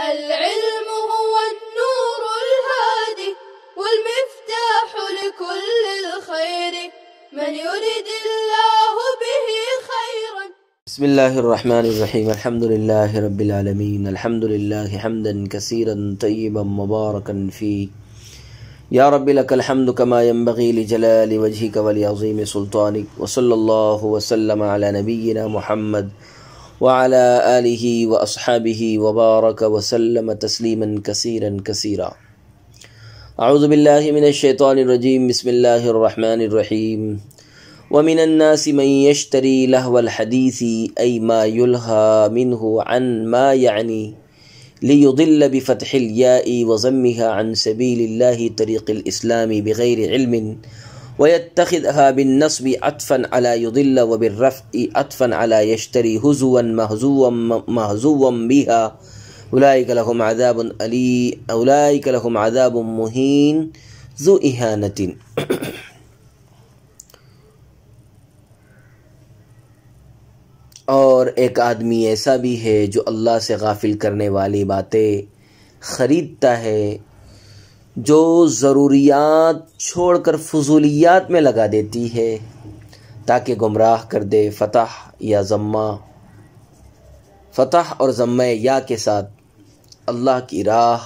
العلم هو النور الهادي والمفتاح لكل الخير من يريد الله به خيرا. بسم الله الرحمن الرحيم. الحمد لله رب العالمين. الحمد لله حمدا كثيرا طيبا مباركا فيه. يا رب لك الحمد كما ينبغي لجلال وجهك ولعظيم سلطانك. وصلى الله وسلم على نبينا محمد وعلى آله وأصحابه وبارك وسلم تسليما كثيرا كثيرا. أعوذ بالله من الشيطان الرجيم. بسم الله الرحمن الرحيم. ومن الناس من يشتري لهو الحديث أي ما يلهى منه عن ما يعني ليضل بفتح الياء وضمها عن سبيل الله طريق الإسلام بغير علم ويتخذها بالنصب عطفا على يضل وبالرفع عطفا على يشتري هزوا مهزوا بها أولئك لهم عذاب مهين ذو إهانة. اور ایک آدمی ایسا بھی ہے جو اللہ سے غافل کرنے والی باتیں خریدتا ہے، جو ضروریات چھوڑ کر فضولیات میں لگا دیتی ہے تاکہ گمراہ کر دے. فتح اور ضمہ یا کے ساتھ اللہ کی راہ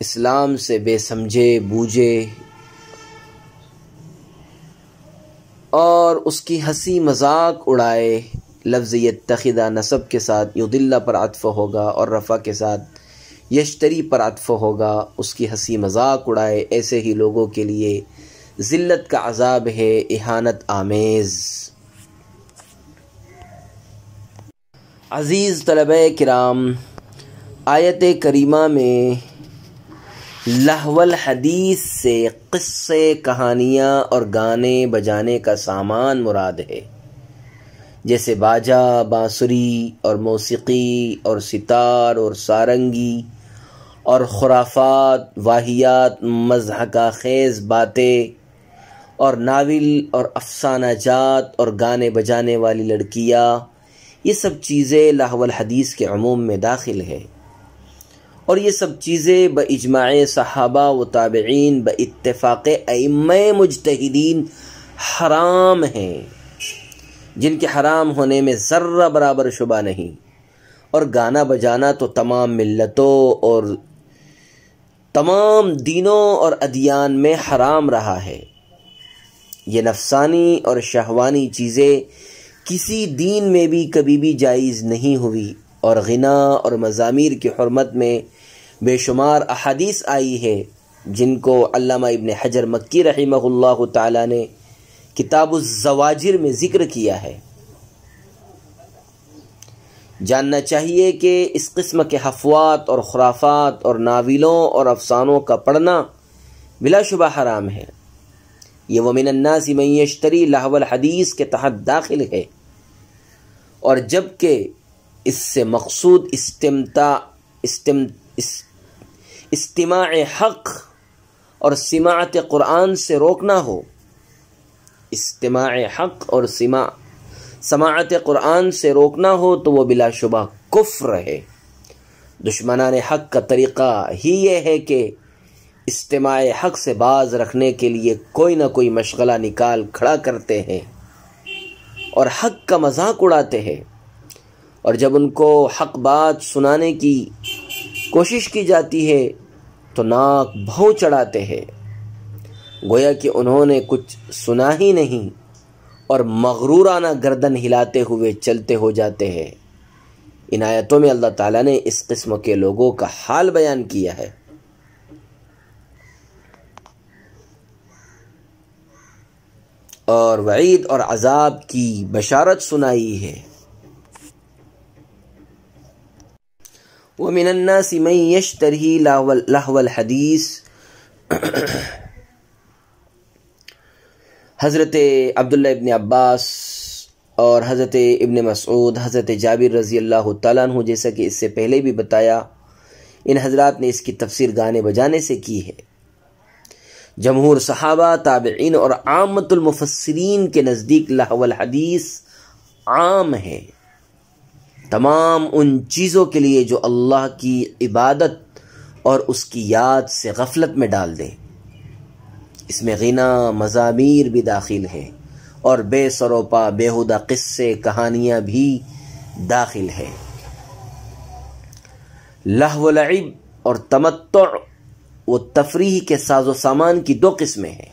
اسلام سے بے سمجھے بوجھے اور اس کی ہنسی مذاق اڑائے. لفظ یتخذ نصب کے ساتھ یضل پر عطف ہوگا اور رفع کے ساتھ یشتری پر عطف ہوگا. اس کی ہنسی مذاق اڑائے. ایسے ہی لوگوں کے لیے ذلت کا عذاب ہے اہانت آمیز. عزیز طلبہ کرام، آیت کریمہ میں لہو الحدیث سے قصے، کہانیاں اور گانے بجانے کا سامان مراد ہے، جیسے باجا، بانسری اور موسیقی اور ستار اور سارنگی اور خرافات، واہیات، مضحکہ خیز باتیں اور ناول اور افسانہ جات اور گانے بجانے والی لڑکیاں. یہ سب چیزیں لہو الحدیث کے عموم میں داخل ہے، اور یہ سب چیزیں باجماع صحابہ و تابعین باتفاق ائمہ مجتہدین حرام ہیں، جن کے حرام ہونے میں ذرہ برابر شبہ نہیں. اور گانا بجانا تو تمام ملتوں اور تمام دینوں اور ادیان میں حرام رہا ہے. یہ نفسانی اور شہوانی چیزیں کسی دین میں بھی کبھی بھی جائز نہیں ہوئی. اور غنا اور مزامیر کی حرمت میں بے شمار احادیث آئی ہے، جن کو علامہ ابن حجر مکی رحمہ اللہ تعالی نے کتاب الزواجر میں ذکر کیا ہے. جاننا چاہیے کہ اس قسم کے حفوات اور خرافات اور ناولوں اور افسانوں کا پڑھنا بلا شبہ حرام ہے. یہ ومن الناس من یشتری لہو الحدیث کے تحت داخل ہے، اور جبکہ اس سے مقصود استماع حق اور سماعت قرآن سے روکنا ہو، استماع حق اور سماعت قرآن سے روکنا ہو تو وہ بلا شبہ کفر ہے. دشمنان حق کا طریقہ ہی یہ ہے کہ استماع حق سے باز رکھنے کے لیے کوئی نہ کوئی مشغلہ نکال کھڑا کرتے ہیں اور حق کا مذاق اڑاتے ہیں، اور جب ان کو حق بات سنانے کی کوشش کی جاتی ہے تو ناک بھوں چڑھاتے ہیں، گویا کہ انہوں نے کچھ سنا ہی نہیں، اور مغرورانہ گردن ہلاتے ہوئے چلتے ہو جاتے ہیں. ان آیتوں میں اللہ تعالیٰ نے اس قسم کے لوگوں کا حال بیان کیا ہے. اور وعید اور عذاب کی بشارت سنائی ہے. وَمِنَ النَّاسِ مَن يَشْتَرِي لَهْوَ الْحَدِيثِ. حضرت عبداللہ ابن عباس اور حضرت ابن مسعود، حضرت جابر رضی اللہ تعالیٰ عنہ، جیسا کہ اس سے پہلے بھی بتایا، ان حضرات نے اس کی تفسیر گانے بجانے سے کی ہے. جمہور صحابہ، تابعین اور عامت المفسرین کے نزدیک لہو الحدیث عام ہے، تمام ان چیزوں کے لیے جو اللہ کی عبادت اور اس کی یاد سے غفلت میں ڈال دیں۔ اس میں غنا، مزامیر بھی داخل ہیں اور بے سروپا بیہودہ قصے کہانیاں بھی داخل ہیں۔ لہو و لعب اور تمتع و تفریح کے ساز و سامان کی دو قسمیں ہیں۔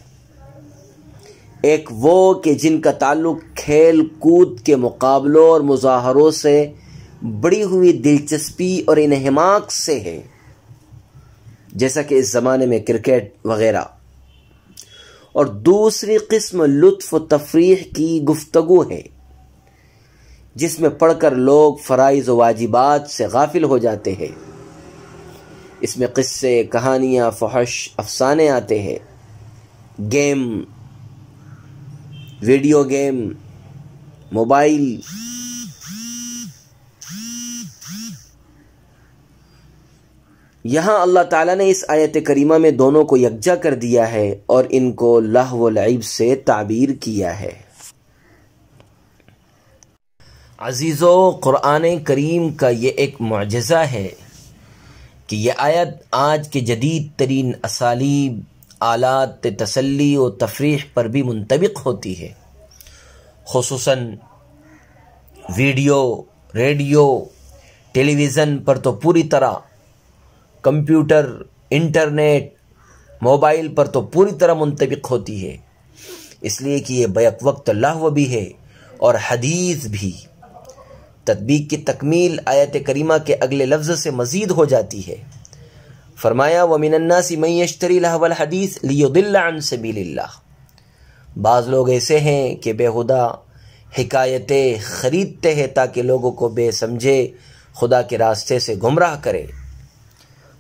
ایک وہ کہ جن کا تعلق کھیل کود کے مقابلوں اور مظاہروں سے بڑی ہوئی دلچسپی اور انہماک سے ہے، جیسا کہ اس زمانے میں کرکٹ وغیرہ، اور دوسری قسم لطف و تفریح کی گفتگو ہے، جس میں پڑھ کر لوگ فرائض و واجبات سے غافل ہو جاتے ہیں۔ اس میں قصے، کہانیاں، فحش، افسانے آتے ہیں، گیم، ویڈیو گیم، موبائل، یہاں اللہ تعالیٰ نے اس آیت کریمہ میں دونوں کو یکجا کر دیا ہے اور ان کو لہو و لعب سے تعبیر کیا ہے۔ عزیزو، قرآن کریم کا یہ ایک معجزہ ہے کہ یہ آیت آج کے جدید ترین اسالیب، آلات تسلی و تفریح پر بھی منطبق ہوتی ہے، خصوصاً ویڈیو، ریڈیو، ٹیلی ویژن پر تو پوری طرح، کمپیوٹر، انٹرنیٹ، موبائل پر تو پوری طرح منطبق ہوتی ہے، اس لیے کہ یہ بیک وقت لہو بھی ہے اور حدیث بھی۔ تطبیق کی تکمیل آیت کریمہ کے اگلے لفظ سے مزید ہو جاتی ہے۔ فرمایا وَمِنَ النَّاسِ مَن يَشْتَرِي لَهْوَ الْحَدِيثِ لِيُضِلَّ عَن سَبِيلِ اللَّهِ۔ بعض لوگ ایسے ہیں کہ بیہودہ حکایتیں خریدتے ہیں تاکہ لوگوں کو بے سمجھے خدا کے راستے سے گمراہ کرے۔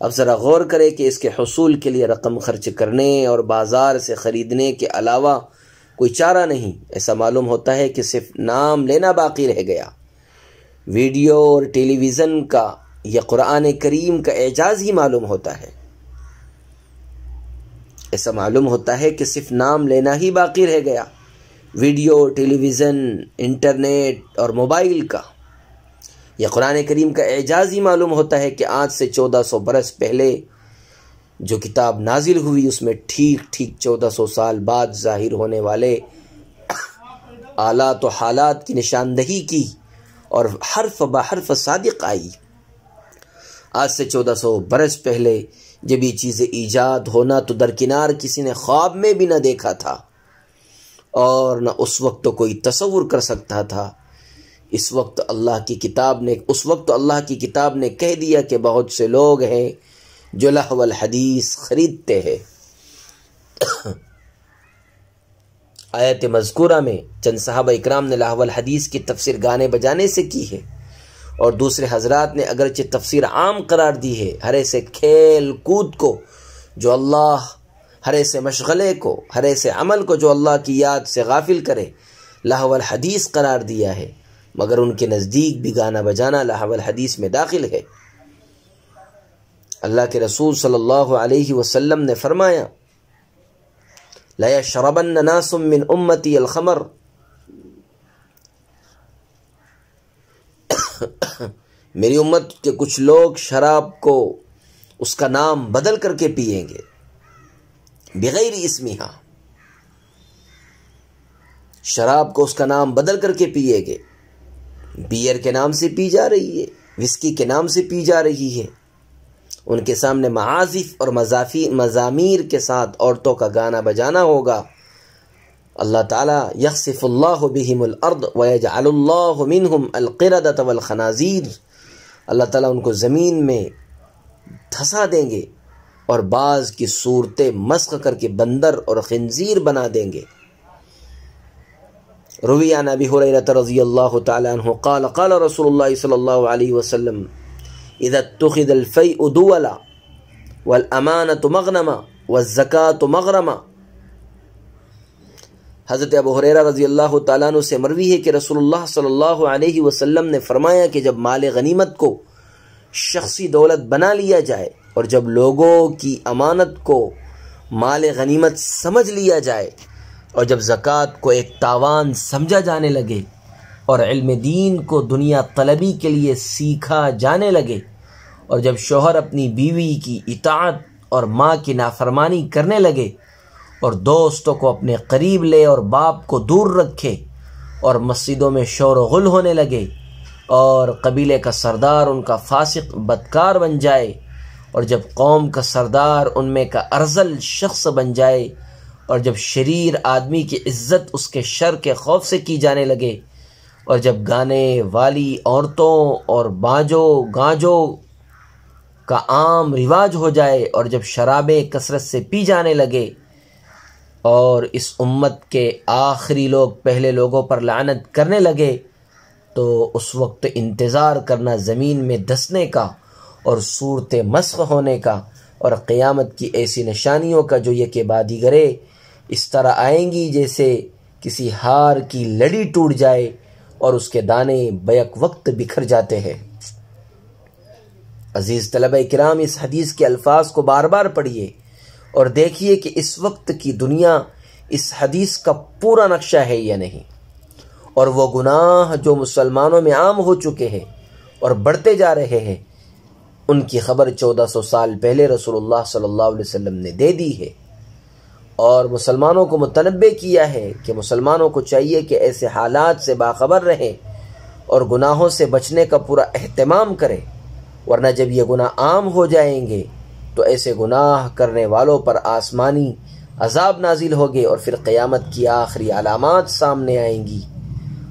اب ذرا غور کرے کہ اس کے حصول کے لیے رقم خرچ کرنے اور بازار سے خریدنے کے علاوہ کوئی چارہ نہیں۔ ایسا معلوم ہوتا ہے کہ صرف نام لینا باقی رہ گیا۔ ویڈیو اور ٹیلی ویژن کا یا قرآن کریم کا اعجاز ہی معلوم ہوتا ہے۔ ایسا معلوم ہوتا ہے کہ صرف نام لینا ہی باقی رہ گیا۔ ویڈیو، ٹیلی ویژن، انٹرنیٹ اور موبائل کا یا قرآن کریم کا اعجاز ہی معلوم ہوتا ہے کہ آج سے 1400 برس پہلے جو کتاب نازل ہوئی اس میں ٹھیک 1400 سال بعد ظاہر ہونے والے آلات و حالات کی نشاندہی کی اور حرف بحرف صادق آئی۔ آج سے 1400 برس پہلے جب یہ چیزیں ایجاد ہونا تو درکنار کسی نے خواب میں بھی نہ دیکھا تھا اور نہ اس وقت تو کوئی تصور کر سکتا تھا۔ اس وقت اللہ کی کتاب نے کہہ دیا کہ بہت سے لوگ ہیں جو لہو الحدیث خریدتے ہیں۔ آیت مذکورہ میں چند صحابہ اکرام نے لہو الحدیث کی تفسیر گانے بجانے سے کی ہے اور دوسرے حضرات نے اگرچہ تفسیر عام قرار دی ہے، ہر ایسے کھیل کود کو جو اللہ، ہر ایسے مشغلے کو، ہر ایسے عمل کو جو اللہ کی یاد سے غافل کرے لہو الحدیث قرار دیا ہے، مگر ان کے نزدیک بھی گانا بجانا لہو الحدیث میں داخل ہے۔ اللہ کے رسول صلی اللہ علیہ وسلم نے فرمایا لَيَشْرَبَنَّ نَاسٌ مِّنْ أُمَّتِي الْخَمْرَ، میری امت کے کچھ لوگ شراب کو اس کا نام بدل کر کے پیئیں گے، بغیر اسمہا، شراب کو اس کا نام بدل کر کے پیئے گے، بیئر کے نام سے پی جا رہی ہے، وسکی کے نام سے پی جا رہی ہے، ان کے سامنے معازف اور مزامیر کے ساتھ عورتوں کا گانا بجانا ہوگا۔ اللہ تعالیٰ یخسف اللہ بہم الارض ویجعل اللہ منہم القردۃ والخنازیر، اللہ تعالیٰ ان کو زمین میں دھسا دیں گے اور بعض کی صورتیں مسخ کر کے بندر اور خنزیر بنا دیں گے۔ روی عن ابی ہریرہ رضی اللہ تعالی عنہ قال قال رسول اللہ صلی اللہ علیہ وسلم اذا اتخذ الفیء دولا والامانة مغنما والزکاة مغرما۔ حضرت ابو ہریرہ رضی اللہ تعالیٰ عنہ سے مروی ہے کہ رسول اللہ صلی اللہ علیہ وسلم نے فرمایا کہ جب مال غنیمت کو شخصی دولت بنا لیا جائے اور جب لوگوں کی امانت کو مال غنیمت سمجھ لیا جائے اور جب زکوٰۃ کو ایک تاوان سمجھا جانے لگے اور علم دین کو دنیا طلبی کے لیے سیکھا جانے لگے، اور جب شوہر اپنی بیوی کی اطاعت اور ماں کی نافرمانی کرنے لگے، اور دوستوں کو اپنے قریب لے اور باپ کو دور رکھے، اور مسجدوں میں شور و غل ہونے لگے، اور قبیلے کا سردار ان کا فاسق بدکار بن جائے، اور جب قوم کا سردار ان میں کا ارذل شخص بن جائے، اور جب شریر آدمی کی عزت اس کے شر کے خوف سے کی جانے لگے، اور جب گانے والی عورتوں اور بانجو گانجو کا عام رواج ہو جائے، اور جب شرابیں کثرت سے پی جانے لگے، اور اس امت کے آخری لوگ پہلے لوگوں پر لعنت کرنے لگے، تو اس وقت انتظار کرنا زمین میں دھسنے کا اور صورت مسخ ہونے کا، اور قیامت کی ایسی نشانیوں کا جو یہ کہ بادیگرے اس طرح آئیں گی جیسے کسی ہار کی لڑی ٹوٹ جائے اور اس کے دانے بیک وقت بکھر جاتے ہیں۔ عزیز طلبہ کرام، اس حدیث کے الفاظ کو بار بار پڑھیے اور دیکھیے کہ اس وقت کی دنیا اس حدیث کا پورا نقشہ ہے یا نہیں، اور وہ گناہ جو مسلمانوں میں عام ہو چکے ہیں اور بڑھتے جا رہے ہیں، ان کی خبر 1400 سال پہلے رسول اللہ صلی اللہ علیہ وسلم نے دے دی ہے، اور مسلمانوں کو متنبہ کیا ہے کہ مسلمانوں کو چاہیے کہ ایسے حالات سے باخبر رہیں اور گناہوں سے بچنے کا پورا اہتمام کریں، ورنہ جب یہ گناہ عام ہو جائیں گے تو ایسے گناہ کرنے والوں پر آسمانی عذاب نازل ہوگے، اور پھر قیامت کی آخری علامات سامنے آئیں گی۔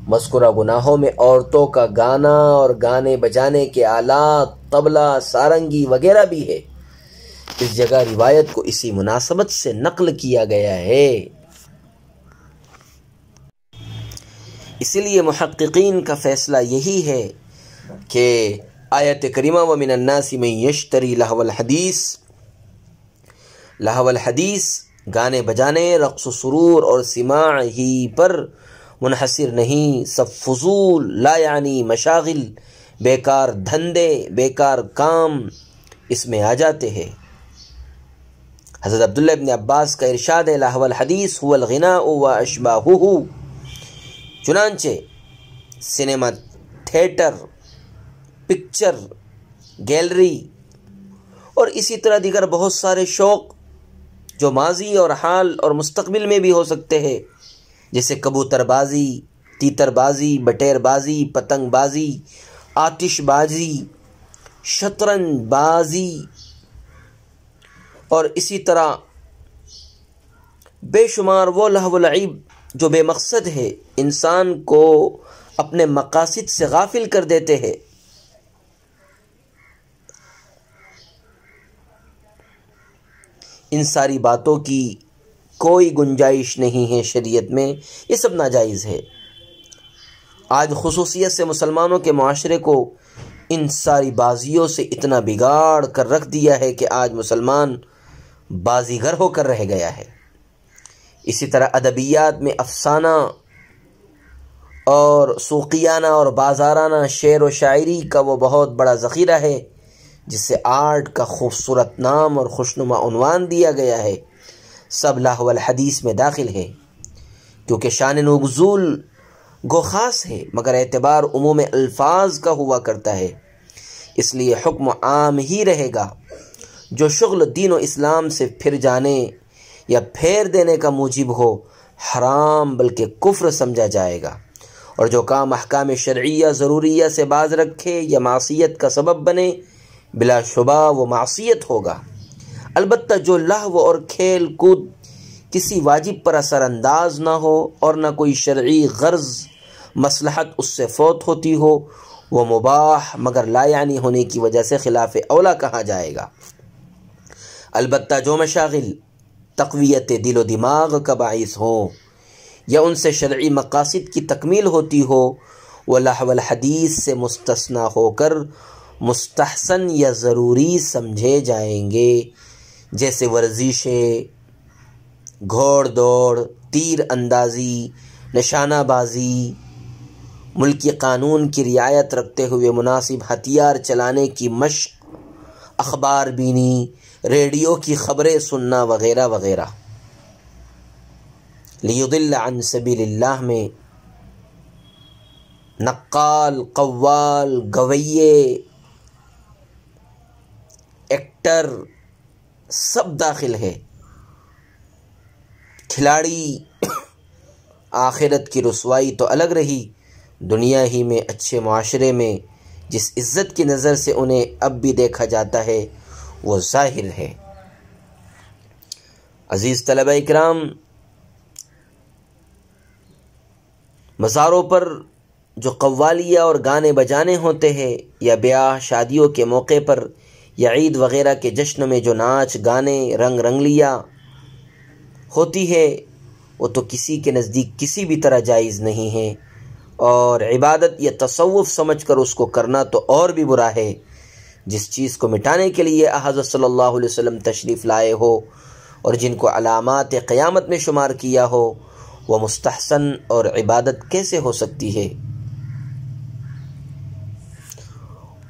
مذکورہ گناہوں میں عورتوں کا گانا اور گانے بجانے کے آلات، طبلہ، سارنگی وغیرہ بھی ہے۔ اس جگہ روایت کو اسی مناسبت سے نقل کیا گیا ہے۔ اسی لیے محققین کا فیصلہ یہی ہے کہ آیت کریمہ وَمِنَ النَّاسِ مَن يَشْتَرِي لَهْوَ الْحَدِيث گانے بجانے، رقص و سرور اور سماع ہی پر منحصر نہیں، سب فضول لا یعنی مشاغل، بیکار دھندے، بیکار کام اس میں آ جاتے ہیں۔ حضرت عبداللہ ابن عباس کا ارشاد ہے لہو الحدیث هو الغناء واشباہہ، چنانچہ سینما، تھیٹر، پکچر گیلری اور اسی طرح دیگر بہت سارے شوق جو ماضی اور حال اور مستقبل میں بھی ہو سکتے ہیں، جیسے کبوتر بازی، تیتر بازی، بٹیر بازی، پتنگ بازی، آتش بازی، شطرنج بازی، اور اسی طرح بے شمار وہ لہو لعب جو بے مقصد ہے، انسان کو اپنے مقاصد سے غافل کر دیتے ہیں۔ ان ساری باتوں کی کوئی گنجائش نہیں ہے شریعت میں، یہ سب ناجائز ہے۔ آج خصوصیت سے مسلمانوں کے معاشرے کو ان ساری بازیوں سے اتنا بگاڑ کر رکھ دیا ہے کہ آج مسلمان بازیگر ہو کر رہ گیا ہے۔ اسی طرح ادبیات میں افسانہ اور سوقیانہ اور بازارانہ شعر و شاعری کا وہ بہت بڑا ذخیرہ ہے جس سے آرٹ کا خوبصورت نام اور خوشنما عنوان دیا گیا ہے، سب لہو الحدیث میں داخل ہے، کیونکہ شان نزول گو خاص ہے مگر اعتبار عموم الفاظ کا ہوا کرتا ہے، اس لیے حکم عام ہی رہے گا۔ جو شغل دین و اسلام سے پھر جانے یا پھیر دینے کا موجب ہو، حرام بلکہ کفر سمجھا جائے گا، اور جو کام احکام شرعیہ ضروریہ سے باز رکھے یا معصیت کا سبب بنے، بلا شبہ وہ معصیت ہوگا۔ البتہ جو لہو اور کھیل کود کسی واجب پر اثر انداز نہ ہو اور نہ کوئی شرعی غرض مصلحت اس سے فوت ہوتی ہو، وہ مباح مگر لا یعنی ہونے کی وجہ سے خلاف اولا کہا جائے گا۔ البتہ جو مشاغل تقویت دل و دماغ کا باعث ہوں یا ان سے شرعی مقاصد کی تکمیل ہوتی ہو، وہ لہو الحدیث سے مستثنی ہو کر مستحسن یا ضروری سمجھے جائیں گے، جیسے ورزشیں، گھوڑ دوڑ، تیر اندازی، نشانہ بازی، ملکی قانون کی رعایت رکھتے ہوئے مناسب ہتھیار چلانے کی مشق، اخبار بینی، ریڈیو کی خبریں سننا وغیرہ وغیرہ۔ لیضل عن سبیل اللہ میں نقال، قوال، گویے، ایکٹر سب داخل ہے۔ کھلاڑی آخرت کی رسوائی تو الگ رہی، دنیا ہی میں اچھے معاشرے میں جس عزت کی نظر سے انہیں اب بھی دیکھا جاتا ہے وہ ظاہر ہے۔ عزیز طلبہ اکرام، مزاروں پر جو قوالیہ اور گانے بجانے ہوتے ہیں، یا بیاہ شادیوں کے موقع پر یا عید وغیرہ کے جشن میں جو ناچ گانے رنگ رنگلیاں ہوتی ہے، وہ تو کسی کے نزدیک کسی بھی طرح جائز نہیں ہے، اور عبادت یا تصوف سمجھ کر اس کو کرنا تو اور بھی برا ہے۔ جس چیز کو مٹانے کے لیے حضرت صلی اللہ علیہ وسلم تشریف لائے ہو اور جن کو علامات قیامت میں شمار کیا ہو، وہ مستحسن اور عبادت کیسے ہو سکتی ہے؟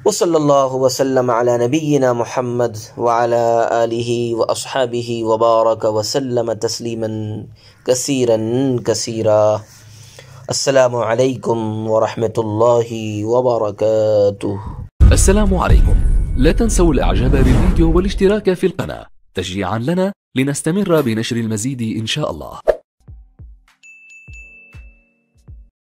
وصلی اللہ وسلم علی نبینا محمد وعلی آلہ واصحابہ وبارک وسلم تسلیما کثیرا کثیرا۔ السلام علیکم ورحمۃ اللہ وبرکاتہ۔ السلام عليكم. لا تنسوا الاعجاب بالفيديو والاشتراك في القناة تشجيعا لنا لنستمر بنشر المزيد إن شاء الله.